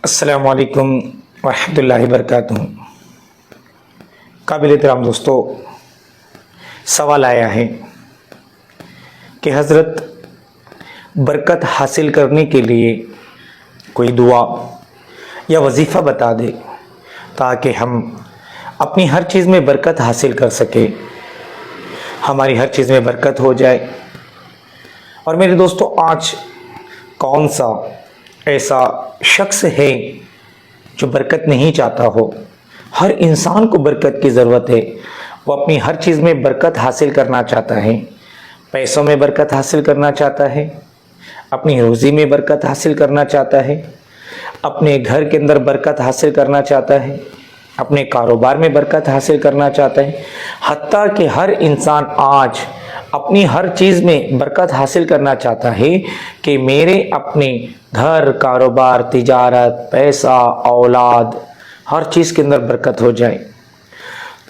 السلام علیکم ورحمۃ اللہ وبرکاتہ۔ قابل احترام دوستو، سوال آیا ہے کہ حضرت برکت حاصل کرنے کے لیے کوئی دعا یا وظیفہ بتا دے تاکہ ہم اپنی ہر چیز میں برکت حاصل کر سکیں، ہماری ہر چیز میں برکت ہو جائے۔ اور میرے دوستو، آج کون سا ایسا شخص ہے جو برکت نہیں چاہتا ہو؟ ہر انسان کو برکت کی ضرورت ہے، وہ اپنی ہر چیز میں برکت حاصل کرنا چاہتا ہے، پیسوں میں برکت حاصل کرنا چاہتا ہے، اپنی روزی میں برکت حاصل کرنا چاہتا ہے، اپنے گھر کے اندر برکت حاصل کرنا چاہتا ہے، اپنے کاروبار میں برکت حاصل کرنا چاہتا ہے۔ حتیٰ کہ ہر انسان آج اپنی ہر چیز میں برکت حاصل کرنا چاہتا ہے کہ میرے اپنے گھر، کاروبار، تجارت، پیسہ، اولاد، ہر چیز کے اندر برکت ہو جائے۔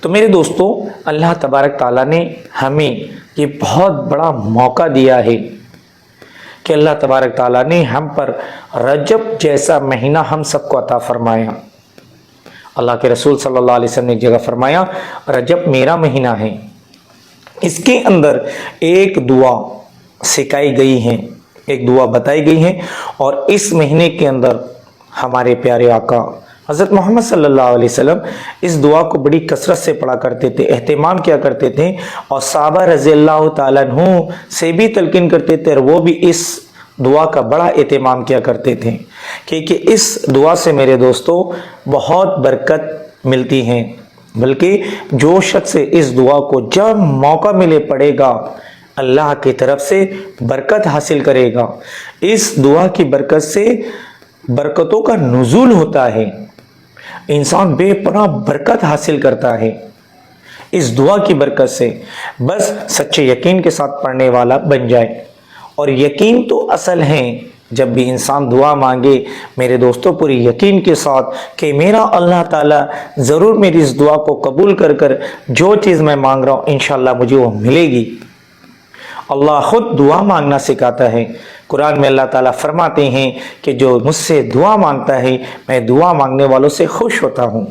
تو میرے دوستو، اللہ تبارک تعالیٰ نے ہمیں یہ بہت بڑا موقع دیا ہے کہ اللہ تبارک تعالیٰ نے ہم پر رجب جیسا مہینہ ہم سب کو عطا فرمایا۔ اللہ کے رسول صلی اللہ علیہ وسلم نے ایک جگہ فرمایا، رجب میرا مہینہ ہے، اس کے اندر ایک دعا سکھائی گئی ہے، ایک دعا بتائی گئی ہے، اور اس مہینے کے اندر ہمارے پیارے آقا حضرت محمد صلی اللہ علیہ وسلم اس دعا کو بڑی کثرت سے پڑھا کرتے تھے، اہتمام کیا کرتے تھے، اور صحابہ رضی اللہ تعالیٰ عنہ سے بھی تلقین کرتے تھے، اور وہ بھی اس دعا کا بڑا اہتمام کیا کرتے تھے، کیونکہ اس دعا سے میرے دوستو بہت برکت ملتی ہے۔ بلکہ جو شخص اس دعا کو جب موقع ملے پڑھے گا، اللہ کی طرف سے برکت حاصل کرے گا۔ اس دعا کی برکت سے برکتوں کا نزول ہوتا ہے، انسان بے پناہ برکت حاصل کرتا ہے اس دعا کی برکت سے۔ بس سچے یقین کے ساتھ پڑھنے والا بن جائے، اور یقین تو اصل ہے۔ جب بھی انسان دعا مانگے میرے دوستوں، پوری یقین کے ساتھ کہ میرا اللہ تعالیٰ ضرور میری اس دعا کو قبول کر کر جو چیز میں مانگ رہا ہوں انشاءاللہ مجھے وہ ملے گی۔ اللہ خود دعا مانگنا سکھاتا ہے۔ قرآن میں اللہ تعالیٰ فرماتے ہیں کہ جو مجھ سے دعا مانگتا ہے میں دعا مانگنے والوں سے خوش ہوتا ہوں۔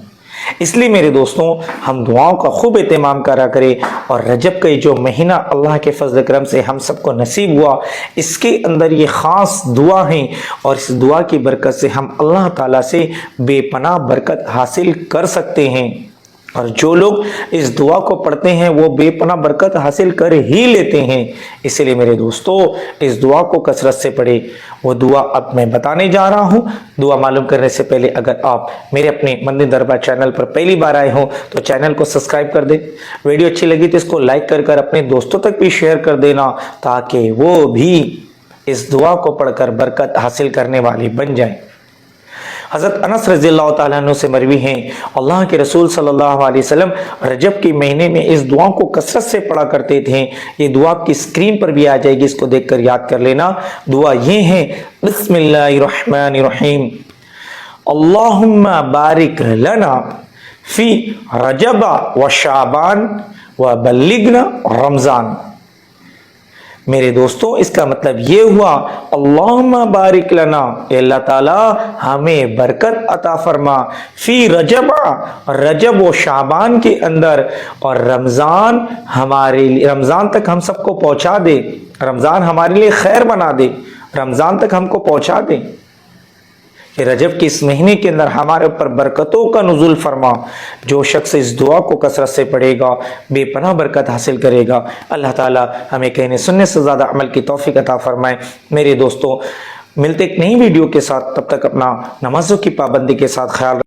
اس لیے میرے دوستوں، ہم دعاؤں کا خوب اہتمام کرا کریں، اور رجب کا یہ جو مہینہ اللہ کے فضل کرم سے ہم سب کو نصیب ہوا، اس کے اندر یہ خاص دعا ہیں، اور اس دعا کی برکت سے ہم اللہ تعالیٰ سے بے پناہ برکت حاصل کر سکتے ہیں۔ اور جو لوگ اس دعا کو پڑھتے ہیں وہ بے پناہ برکت حاصل کر ہی لیتے ہیں۔ اس لیے میرے دوستو، اس دعا کو کثرت سے پڑھے۔ وہ دعا اب میں بتانے جا رہا ہوں۔ دعا معلوم کرنے سے پہلے اگر آپ میرے اپنے مدنی دربار چینل پر پہلی بار آئے ہوں تو چینل کو سبسکرائب کر دیں، ویڈیو اچھی لگی تو اس کو لائک کر کر اپنے دوستوں تک بھی شیئر کر دینا تاکہ وہ بھی اس دعا کو پڑھ کر برکت حاصل کرنے والے بن جائیں۔ حضرت انس رضی اللہ تعالیٰ عنہ سے مروی ہیں، اللہ کے رسول صلی اللہ علیہ وسلم رجب کے مہینے میں اس دعا کو کثرت سے پڑھا کرتے تھے۔ یہ دعا آپ کی اسکرین پر بھی آ جائے گی، اس کو دیکھ کر یاد کر لینا۔ دعا یہ ہے، بسم اللہ الرحمن الرحیم، اللہم بارک لنا فی رجب و شعبان و بلغنا رمضان۔ میرے دوستوں، اس کا مطلب یہ ہوا، اللہم بارک لنا، اے اللہ تعالیٰ ہمیں برکت عطا فرما، فی رجب، رجب و شعبان کے اندر، اور رمضان تک ہم سب کو پہنچا دے، رمضان ہمارے لیے خیر بنا دے، رمضان تک ہم کو پہنچا دے کہ رجب کے اس مہینے کے اندر ہمارے اوپر برکتوں کا نزول فرما۔ جو شخص اس دعا کو کثرت سے پڑھے گا بے پناہ برکت حاصل کرے گا۔ اللہ تعالیٰ ہمیں کہنے سننے سے زیادہ عمل کی توفیق عطا فرمائے۔ میرے دوستوں، ملتے ایک نئی ویڈیو کے ساتھ، تب تک اپنا نمازوں کی پابندی کے ساتھ خیال